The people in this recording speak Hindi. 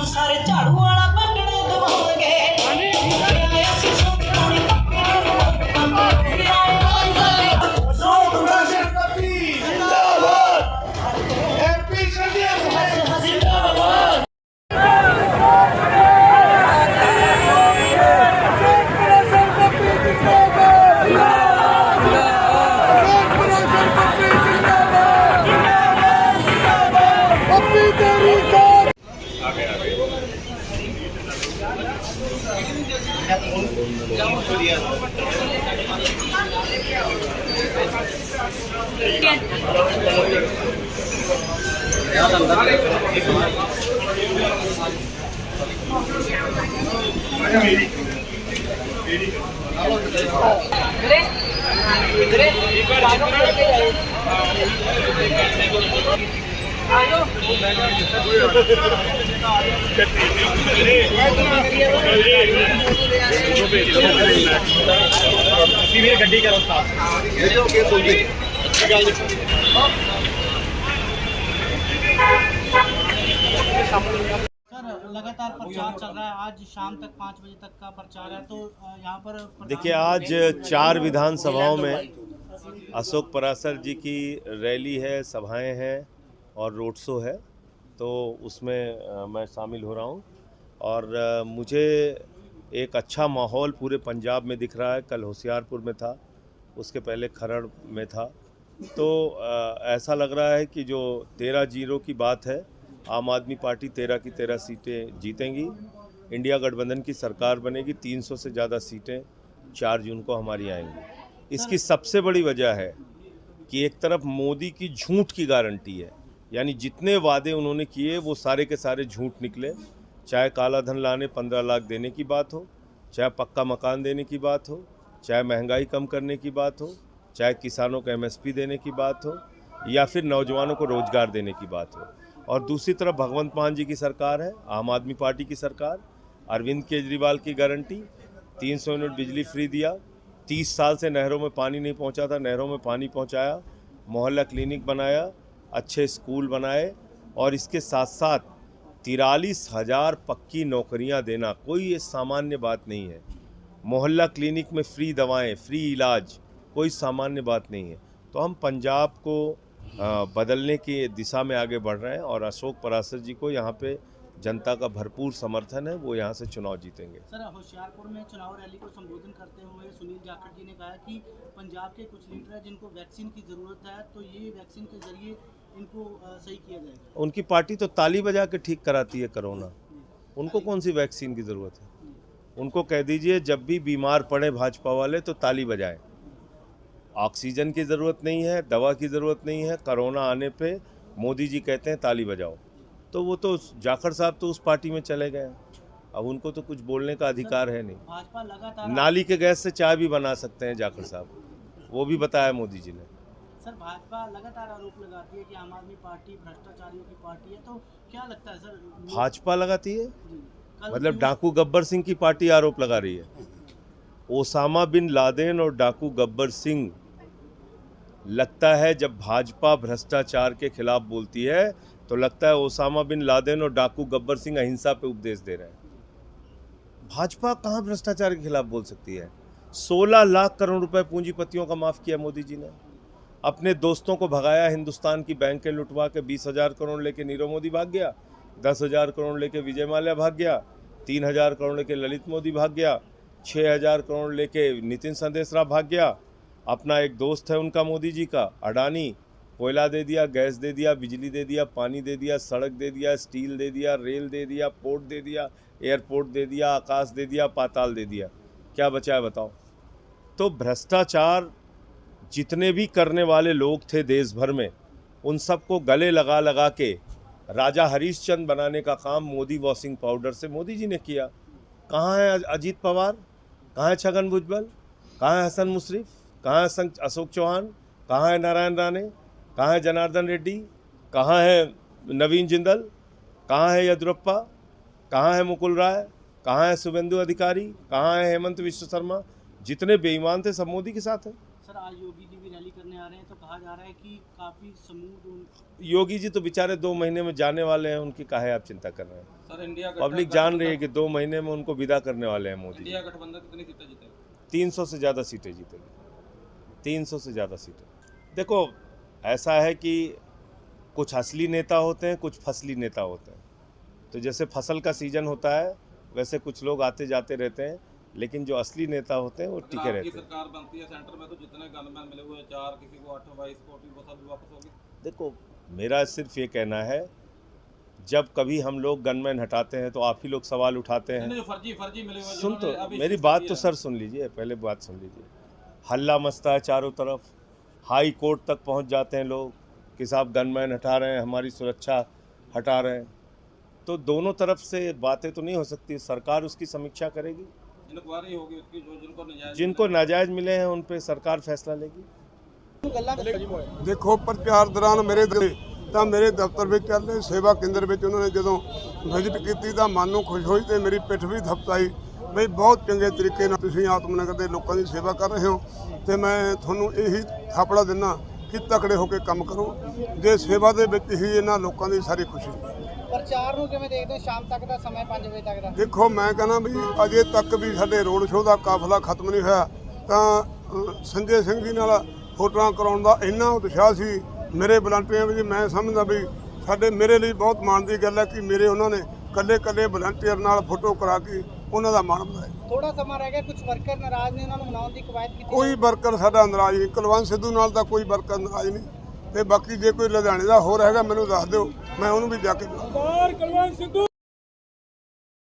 सारे झाड़ू वाला भंगड़े दवाओगे गड्डी करो सर लगातार प्रचार चल रहा है, आज शाम तक 5 बजे तक का प्रचार है, तो यहाँ पर देखिए आज 4 विधानसभाओं में अशोक पराशर जी की रैली है, सभाएं हैं और रोड शो है, तो उसमें मैं शामिल हो रहा हूँ और मुझे एक अच्छा माहौल पूरे पंजाब में दिख रहा है। कल होशियारपुर में था, उसके पहले खरड़ में था, तो ऐसा लग रहा है कि जो 13-0 की बात है, आम आदमी पार्टी 13 की 13 सीटें जीतेंगी, इंडिया गठबंधन की सरकार बनेगी, 300 से ज़्यादा सीटें 4 जून को हमारी आएंगी। इसकी सबसे बड़ी वजह है कि एक तरफ मोदी की झूठ की गारंटी है, यानी जितने वादे उन्होंने किए वो सारे के सारे झूठ निकले, चाहे काला धन लाने 15 लाख देने की बात हो, चाहे पक्का मकान देने की बात हो, चाहे महंगाई कम करने की बात हो, चाहे किसानों को MSP देने की बात हो, या फिर नौजवानों को रोजगार देने की बात हो। और दूसरी तरफ भगवंत मान जी की सरकार है, आम आदमी पार्टी की सरकार, अरविंद केजरीवाल की गारंटी, 300 यूनिट बिजली फ्री दिया, 30 साल से नहरों में पानी नहीं पहुंचा था, नहरों में पानी पहुंचाया, मोहल्ला क्लिनिक बनाया, अच्छे स्कूल बनाए, और इसके साथ साथ 43,000 पक्की नौकरियां देना कोई ये सामान्य बात नहीं है। मोहल्ला क्लिनिक में फ्री दवाएं, फ्री इलाज कोई सामान्य बात नहीं है। तो हम पंजाब को बदलने की दिशा में आगे बढ़ रहे हैं और अशोक पराशर जी को यहाँ पे जनता का भरपूर समर्थन है, वो यहाँ से चुनाव जीतेंगे। सर, होशियारपुर में चुनाव रैली को संबोधन करते हुए सुनील जाखड़ जी ने कहा कि पंजाब के कुछ लीडर हैं जिनको वैक्सीन की ज़रूरत है, तो ये वैक्सीन के जरिए इनको सही किया जाएगा। उनकी पार्टी तो ताली बजा के ठीक कराती है कोरोना, उनको कौन सी वैक्सीन की ज़रूरत है? उनको कह दीजिए जब भी बीमार पड़े भाजपा वाले तो ताली बजाएं। ऑक्सीजन की ज़रूरत नहीं है, दवा की ज़रूरत नहीं है, कोरोना आने पे मोदी जी कहते हैं ताली बजाओ, तो वो तो जाखड़ साहब तो उस पार्टी में चले गए, अब उनको तो कुछ बोलने का अधिकार है नहीं। भाजपा लगातार नाली के गैस से चाय भी बना सकते हैं जाखड़ साहब, वो भी बताया मोदी जी ने। सर, भाजपा लगातार आरोप लगाती है कि आम आदमी पार्टी भ्रष्टाचारियों की पार्टी है, तो क्या लगता है सर? भाजपा लगाती है, मतलब डाकू गब्बर सिंह की पार्टी आरोप लगा रही है। ओसामा बिन लादेन और डाकू गब्बर सिंह, लगता है जब भाजपा भ्रष्टाचार के खिलाफ बोलती है तो लगता है ओसामा बिन लादेन और डाकू गब्बर सिंह अहिंसा पे उपदेश दे रहे हैं। भाजपा कहाँ भ्रष्टाचार के खिलाफ बोल सकती है? 16 लाख करोड़ रुपए पूंजीपतियों का माफ़ किया मोदी जी ने, अपने दोस्तों को भगाया, हिंदुस्तान की बैंकें लुटवा के 20,000 करोड़ लेके नीरव मोदी भाग गया, 10,000 करोड़ लेके विजय माल्या भाग गया, 3,000 करोड़ लेके ललित मोदी भाग गया, 6,000 करोड़ लेके नितिन संदेशरा भाग गया। अपना एक दोस्त है उनका मोदी जी का, अडानी, कोयला दे दिया, गैस दे दिया, बिजली दे दिया, पानी दे दिया, सड़क दे दिया, स्टील दे दिया, रेल दे दिया, पोर्ट दे दिया, एयरपोर्ट दे दिया, आकाश दे दिया, पाताल दे दिया, क्या बचा है बताओ? तो भ्रष्टाचार जितने भी करने वाले लोग थे देश भर में, उन सबको गले लगा लगा के राजा हरीशचंद्र बनाने का काम मोदी वॉशिंग पाउडर से मोदी जी ने किया। कहाँ है अजीत पवार, कहाँ है छगन भुजबल, कहाँ है हसन मुश्रीफ, कहाँ है अशोक चौहान, कहाँ है नारायण राणे, कहाँ है जनार्दन रेड्डी, कहाँ है नवीन जिंदल, कहाँ है येदियुरप्पा, कहाँ है मुकुल राय, कहाँ है शुभेंदु अधिकारी, कहाँ है हेमंत विश्व शर्मा? जितने बेईमान थे सब मोदी के साथ हैं। सर आज योगी जी भी रैली करने आ रहे हैं, तो कहा जा रहा है कि काफ़ी समूह योगी जी तो बेचारे 2 महीने में जाने वाले हैं, उनकी काहे आप चिंता कर रहे हैं। सर इंडिया पब्लिक जान रही है कि 2 महीने में उनको विदा करने वाले हैं मोदी। इंडिया गठबंधन कितनी सीटें जीतेगा? 300 से ज़्यादा सीटें जीतेगी, 300 से ज़्यादा सीटें। देखो ऐसा है कि कुछ असली नेता होते हैं, कुछ फसली नेता होते हैं। तो जैसे फसल का सीजन होता है वैसे कुछ लोग आते जाते रहते हैं, लेकिन जो असली नेता होते हैं वो टिके रहते हैं। सरकार बनती है सेंटर में तो जितने गनमैन मिले हुए 4 किसी को 8 22 कोटी वो सब वापस होगी। देखो मेरा सिर्फ ये कहना है, जब कभी हम लोग गनमैन हटाते हैं तो आप ही लोग सवाल उठाते हैं। जो फर्जी मिले हुए सुन तो मेरी बात तो सर सुन लीजिए, पहले बात सुन लीजिए। हल्ला मचता है चारों तरफ, हाई कोर्ट तक पहुंच जाते हैं लोग कि साहब गनमैन हटा रहे हैं, हमारी सुरक्षा हटा रहे हैं। तो दोनों तरफ से बातें तो नहीं हो सकती, सरकार उसकी समीक्षा करेगी। इंक्वायरी होगी उसकी, जिनको नाजायज मिले हैं उन पे सरकार फैसला लेगी। देखो प्रचार दौरान मेरे दफ्तर में चल रहे सेवा केंद्र में उन्होंने जो विजिट की तो मन को खुश हुई तो मेरी पिठ भी थपताई बई बहुत चंगे तरीके नाल तुसीं आत्मनगर के लोगों की सेवा कर रहे हो। तो मैं थोनों यही थापड़ा दिना कि तकड़े होकर काम करो, जे सेवा दे विच ही इन्हां लोगों की सारी खुशी। प्रचार ਨੂੰ ਕਿਵੇਂ ਦੇਖਦੇ ਹੋ ਸ਼ਾਮ ਤੱਕ ਦਾ ਸਮਾਂ 5 ਵਜੇ ਤੱਕ ਦਾ? देखो मैं कहना भी अजे तक भी साडे रोड शो का काफिला खत्म नहीं होया तो संजय सिंह जी नाल फोटोआं कराउण दा इन्ना उत्साह सी मेरे वलंटियरां विच। मैं समझदा भी साडे मेरे लिए बहुत माण दी गल है कि मेरे उन्होंने कल्ले वलंटियर नाल फोटो करा के उन्हां दा मान बढ़ाया। थोड़ा समा रह गया, कुछ वर्कर नाराज ने, उन्होंने मनाउण दी कवायद की। कोई वर्कर साडा नाराज नहीं, कुलवंत सिद्धू नाल दा कोई वर्कर नाराज नहीं। ਤੇ ਬਾਕੀ ਜੇ ਕੋਈ ਲੁਧਿਆਣੇ ਦਾ ਹੋਰ ਹੈਗਾ ਮੈਨੂੰ ਦੱਸ ਦਿਓ, ਮੈਂ ਉਹਨੂੰ ਵੀ ਜਾ ਕੇ